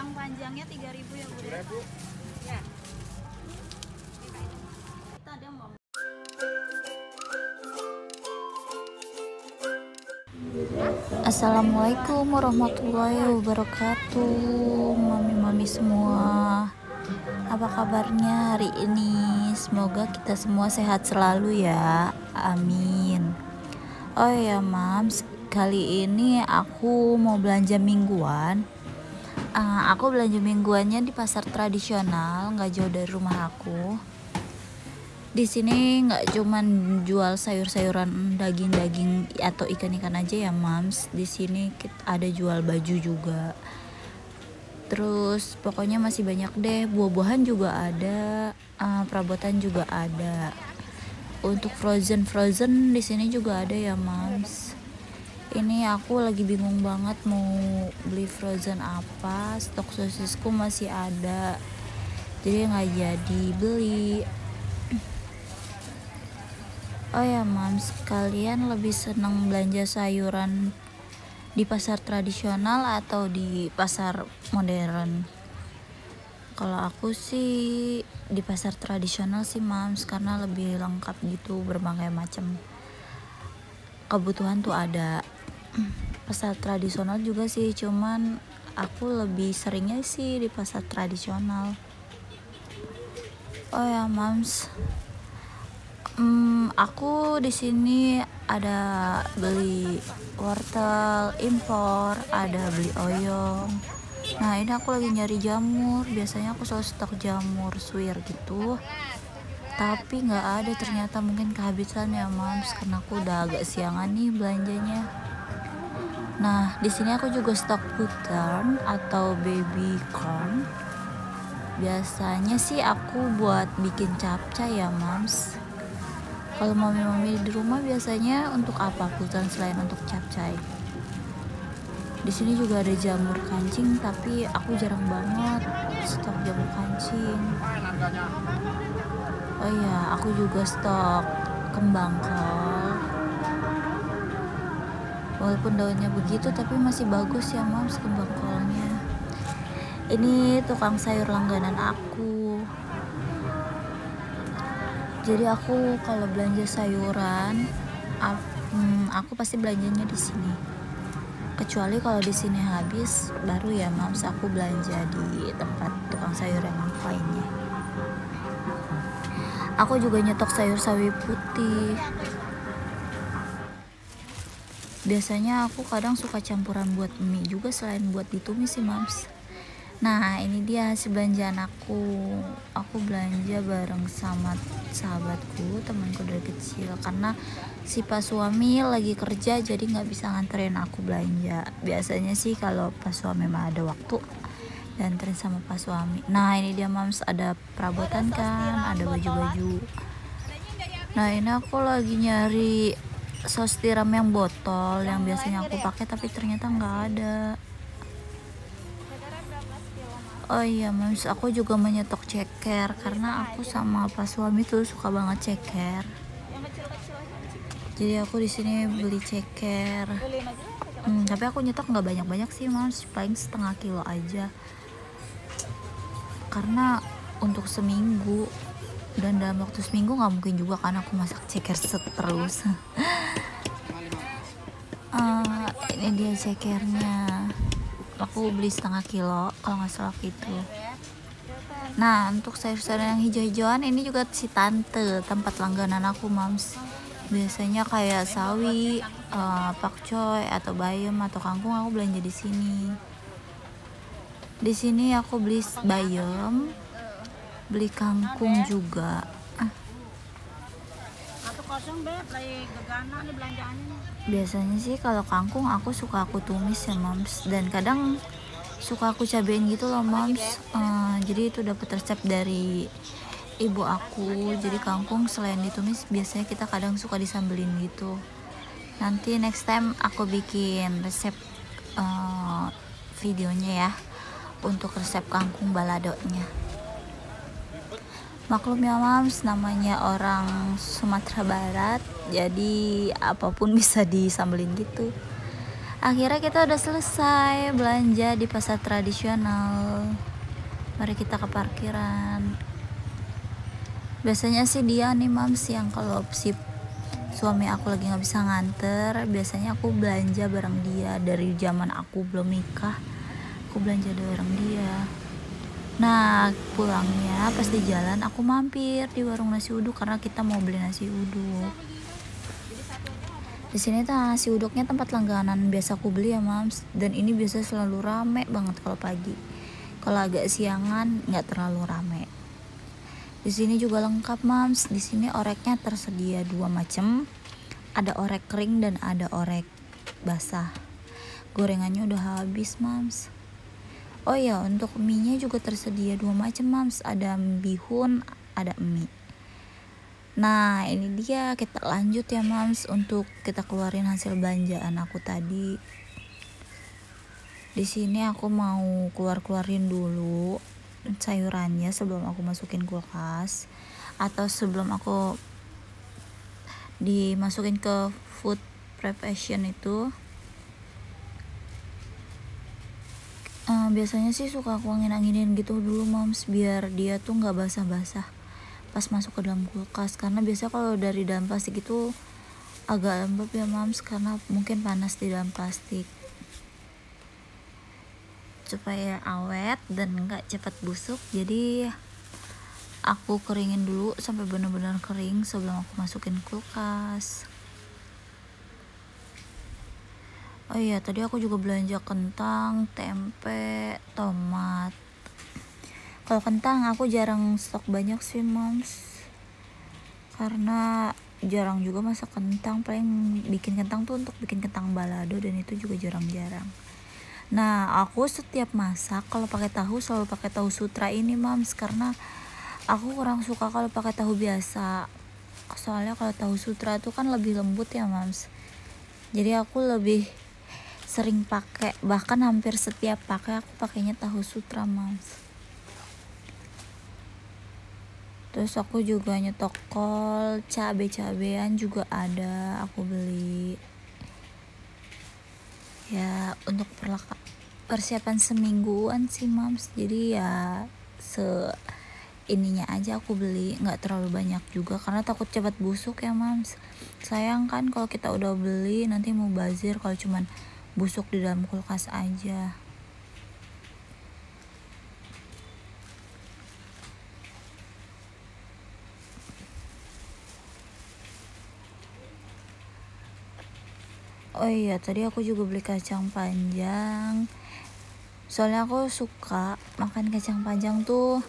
kacang panjangnya 3.000 ya, Bu. 3.000. Ya. Kita ada mau. Assalamualaikum warahmatullahi wabarakatuh. Mami-mami semua, apa kabarnya hari ini? Semoga kita semua sehat selalu ya, amin. Oh ya mams, kali ini aku mau belanja mingguan. Aku belanja mingguannya di pasar tradisional, nggak jauh dari rumah aku. Di sini nggak cuman jual sayur-sayuran, daging-daging atau ikan-ikan aja ya mams. Di sini ada jual baju juga. Terus pokoknya masih banyak deh, buah-buahan juga ada, perabotan juga ada. Untuk frozen di sini juga ada ya mams. Ini aku lagi bingung banget mau beli frozen apa. Stok sosisku masih ada, jadi nggak jadi beli. Oh ya mams, kalian lebih senang belanja sayuran di pasar tradisional atau di pasar modern? Kalau aku sih di pasar tradisional sih mams, karena lebih lengkap gitu, berbagai macam kebutuhan tuh ada. Pasar tradisional juga sih, cuman aku lebih seringnya sih di pasar tradisional. Oh ya mams, aku di sini ada beli wortel impor, ada beli oyong. Nah ini aku lagi nyari jamur. Biasanya aku selalu stok jamur suwir gitu, tapi nggak ada ternyata, mungkin kehabisan ya mams, karena aku udah agak siangan nih belanjanya. Nah di sini aku juga stok buttern atau baby corn. Biasanya sih aku buat bikin capcay ya mams. Kalau mami-mami di rumah biasanya untuk apa butuhan selain untuk capcay? Di sini juga ada jamur kancing, tapi aku jarang banget stok jamur kancing. Oh iya, aku juga stok kembang kol. Walaupun daunnya begitu, tapi masih bagus ya mams kembang kolnya. Ini tukang sayur langganan aku. Jadi aku kalau belanja sayuran, aku pasti belanjanya di sini. Kecuali kalau di sini habis, baru ya mams aku belanja di tempat tukang sayur yang lainnya. Aku juga nyetok sayur sawi putih. Biasanya aku kadang suka campuran buat mie juga selain buat ditumis sih mams. Nah ini dia hasil belanjaan aku. Aku belanja bareng sama sahabatku, temanku dari kecil, karena si pas suami lagi kerja jadi nggak bisa nganterin aku belanja. Biasanya sih kalau pas suami mah ada waktu dianterin sama pas suami. Nah ini dia mams, ada perabotan kan, ada baju-baju. Nah ini aku lagi nyari sos tiram yang botol yang biasanya aku pakai, tapi ternyata nggak ada. Oh iya mams, aku juga menyetok ceker karena aku sama pas suami tuh suka banget ceker. Jadi aku di sini beli ceker. Tapi aku nyetok nggak banyak-banyak sih mams, paling setengah kilo aja. Karena untuk seminggu, dan dalam waktu seminggu nggak mungkin juga kan aku masak ceker terus. Ini dia cekernya. Aku beli setengah kilo kalau nggak salah gitu. Nah untuk sayur-sayuran yang hijau-hijauan ini juga si tante, tempat langganan aku mams. Biasanya kayak sawi, pakcoy atau bayam atau kangkung aku belanja di sini. Di sini aku beli bayam, beli kangkung juga. Biasanya sih kalau kangkung aku suka aku tumis ya mams, dan kadang suka aku cabein gitu loh mams. Jadi itu dapat resep dari ibu aku. Jadi kangkung selain ditumis biasanya kita kadang suka disambelin gitu. Nanti next time aku bikin resep videonya ya untuk resep kangkung baladonya. Maklum ya mams, namanya orang Sumatera Barat, jadi apapun bisa disambelin gitu. Akhirnya kita udah selesai belanja di pasar tradisional. Mari kita ke parkiran. Biasanya sih dia nih mams yang kalau si suami aku lagi nggak bisa nganter, biasanya aku belanja bareng dia. Dari zaman aku belum nikah, aku belanja bareng dia. Nah pulangnya pas di jalan aku mampir di warung nasi uduk karena kita mau beli nasi uduk. Di sini tuh nasi uduknya tempat langganan biasa aku beli ya mams, dan ini biasa selalu rame banget kalau pagi. Kalau agak siangan nggak terlalu rame. Di sini juga lengkap mams. Di sini oreknya tersedia 2 macam. Ada orek kering dan ada orek basah. Gorengannya udah habis mams. Oh ya, untuk mie-nya juga tersedia 2 macam mams. Ada bihun, ada mie. Nah ini dia, kita lanjut ya mams untuk kita keluarin hasil belanjaan aku tadi. Di sini aku mau keluarin dulu sayurannya sebelum aku masukin kulkas atau sebelum aku dimasukin ke food preparation itu. Biasanya sih suka aku angin-anginin gitu dulu mams biar dia tuh nggak basah-basah pas masuk ke dalam kulkas, karena biasa kalau dari dalam plastik itu agak lembab ya mams karena mungkin panas di dalam plastik. Supaya awet dan nggak cepat busuk, jadi aku keringin dulu sampai benar-benar kering sebelum aku masukin kulkas. Oh iya, tadi aku juga belanja kentang, tempe, tomat. Kalau kentang aku jarang stok banyak sih mams, karena jarang juga masak kentang. Paling bikin kentang tuh untuk bikin kentang balado, dan itu juga jarang-jarang. Nah aku setiap masak kalau pakai tahu selalu pakai tahu sutra ini mams, karena aku kurang suka kalau pakai tahu biasa. Soalnya kalau tahu sutra tuh kan lebih lembut ya mams, jadi aku lebih sering pakai, bahkan hampir setiap pakai aku pakainya tahu sutra mams. Terus aku juga nyetok kol, cabe-cabean juga ada aku beli. Ya untuk persiapan semingguan sih mams, jadi ya ininya aja aku beli, nggak terlalu banyak juga karena takut cepat busuk ya mams. Sayang kan kalau kita udah beli nanti mau bazir kalau cuman busuk di dalam kulkas aja. Oh iya, tadi aku juga beli kacang panjang. Soalnya aku suka makan kacang panjang tuh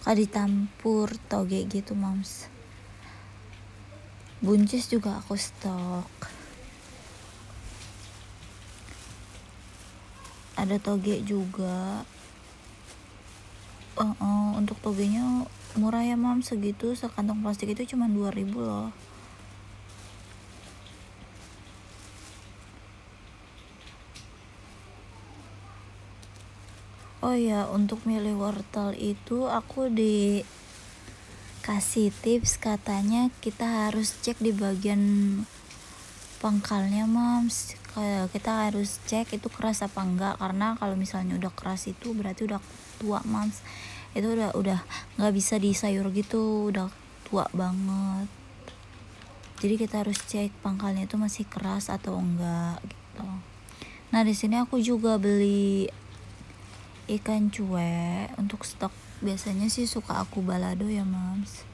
kalau ditampur toge gitu mams. Buncis juga aku stok. Ada toge juga. Untuk togenya murah ya mams, segitu sekantong plastik itu cuma 2.000 loh. Oh ya, untuk milih wortel itu aku dikasih tips, katanya kita harus cek di bagian pangkalnya mams. Kayak kita harus cek itu keras apa enggak, karena kalau misalnya udah keras itu berarti udah tua mams. Itu udah nggak bisa disayur gitu, udah tua banget. Jadi kita harus cek pangkalnya itu masih keras atau enggak gitu. Nah di sini aku juga beli ikan cuek untuk stok. Biasanya sih suka aku balado ya mams.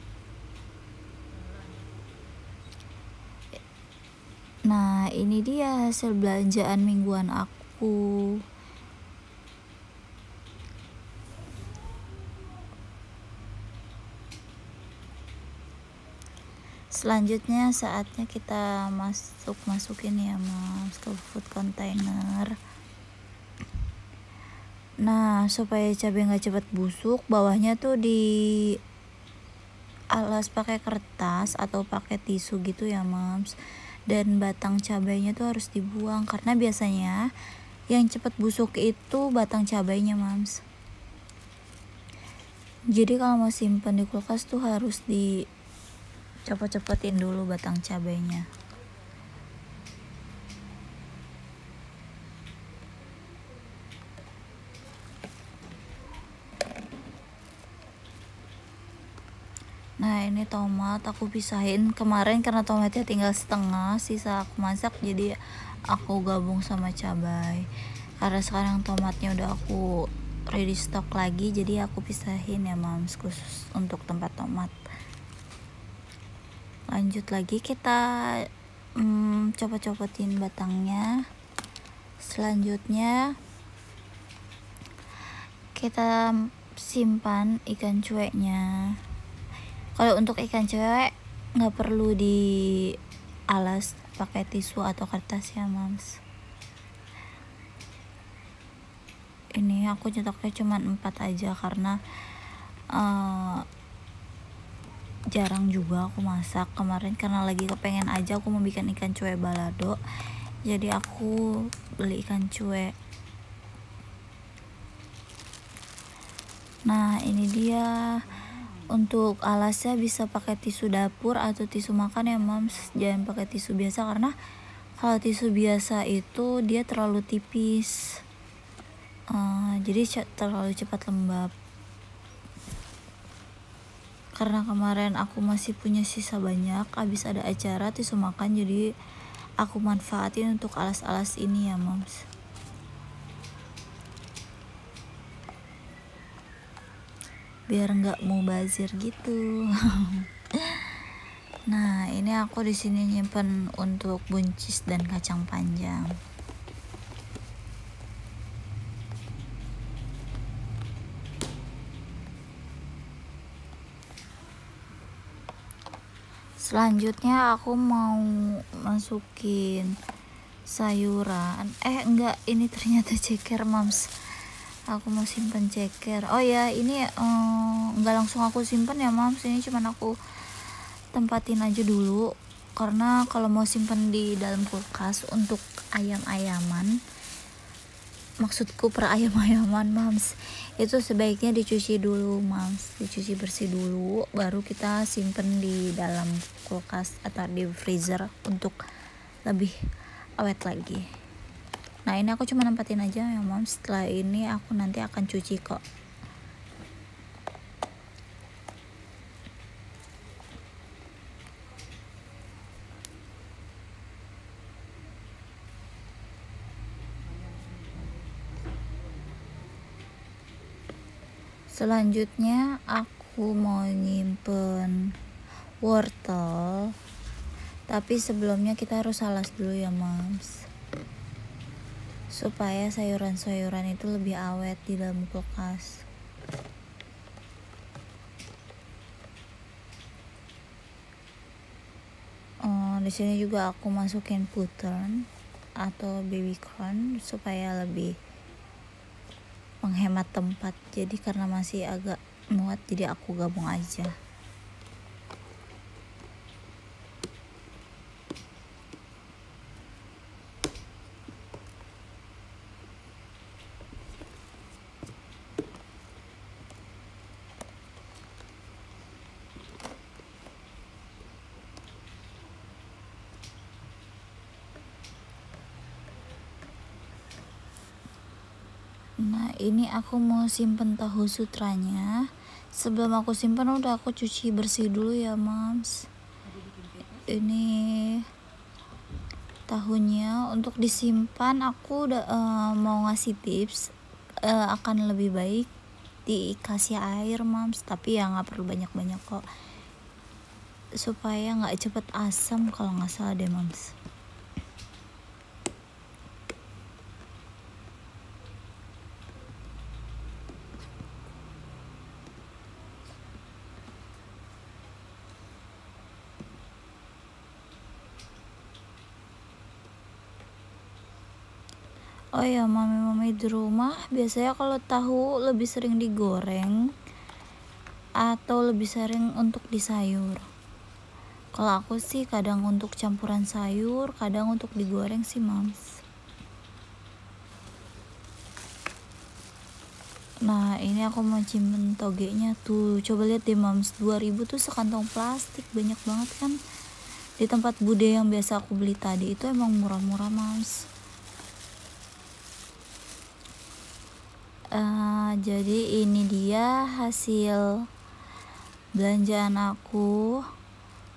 Nah ini dia hasil belanjaan mingguan aku. Selanjutnya saatnya kita masukin ya mams ke food container. Nah supaya cabai nggak cepat busuk, bawahnya tuh di alas pakai kertas atau pakai tisu gitu ya mams. Dan batang cabainya tuh harus dibuang karena biasanya yang cepat busuk itu batang cabainya mams. Jadi kalau mau simpan di kulkas tuh harus dicopot-copotin dulu batang cabainya. Nah ini tomat aku pisahin kemarin karena tomatnya tinggal setengah, sisa aku masak jadi aku gabung sama cabai. Karena sekarang tomatnya udah aku ready stock lagi, jadi aku pisahin ya mams, khusus untuk tempat tomat. Lanjut lagi kita copot-copotin batangnya. Selanjutnya kita simpan ikan cueknya. Kalau untuk ikan cuek nggak perlu di alas pakai tisu atau kertas ya mams. Ini aku nyetaknya cuma 4 aja karena jarang juga aku masak. Kemarin karena lagi kepengen aja aku mau bikin ikan cuek balado, jadi aku beli ikan cuek. Nah ini dia. Untuk alasnya bisa pakai tisu dapur atau tisu makan ya mams, jangan pakai tisu biasa karena kalau tisu biasa itu dia terlalu tipis, jadi terlalu cepat lembab. Karena kemarin aku masih punya sisa banyak habis ada acara tisu makan, jadi aku manfaatin untuk alas-alas ini ya mams. Biar nggak mubazir gitu. Nah ini aku di sini nyimpen untuk buncis dan kacang panjang. Selanjutnya aku mau masukin sayuran. Enggak, ini ternyata ceker mams. Aku mau simpen ceker. Oh ya, ini enggak langsung aku simpen ya mams. Ini cuman aku tempatin aja dulu. Karena kalau mau simpen di dalam kulkas untuk ayam-ayaman, maksudku per ayam-ayaman mams, itu sebaiknya dicuci dulu mams, dicuci bersih dulu baru kita simpen di dalam kulkas atau di freezer untuk lebih awet lagi. Nah ini aku cuma nempatin aja ya mams, setelah ini aku nanti akan cuci kok. Selanjutnya aku mau nyimpen wortel, tapi sebelumnya kita harus alas dulu ya mams, supaya sayuran-sayuran itu lebih awet di dalam kulkas. Di sini juga aku masukin puttern atau baby corn supaya lebih menghemat tempat. Jadi karena masih agak muat jadi aku gabung aja. Nah ini aku mau simpen tahu sutranya. Sebelum aku simpen udah aku cuci bersih dulu ya mams. Ini tahunya untuk disimpan aku udah mau ngasih tips, akan lebih baik dikasih air mams, tapi ya nggak perlu banyak-banyak kok, supaya nggak cepet asam kalau nggak salah deh mams. Oh ya mami-mami di rumah biasanya kalau tahu lebih sering digoreng atau lebih sering untuk di sayur. Kalau aku sih kadang untuk campuran sayur, kadang untuk digoreng sih mams. Nah ini aku mau simpen togenya tuh, coba lihat deh mams, 2000 tuh sekantong plastik, banyak banget kan. Di tempat bude yang biasa aku beli tadi itu emang murah-murah mams. Jadi ini dia hasil belanjaan aku,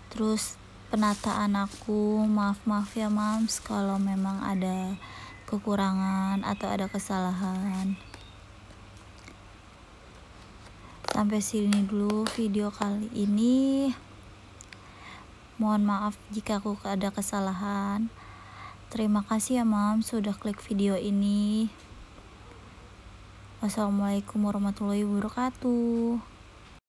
terus penataan aku. Maaf ya mams kalau memang ada kekurangan atau ada kesalahan. Sampai sini dulu video kali ini. Mohon maaf jika aku ada kesalahan. Terima kasih ya mams sudah klik video ini. Wassalamualaikum warahmatullahi wabarakatuh.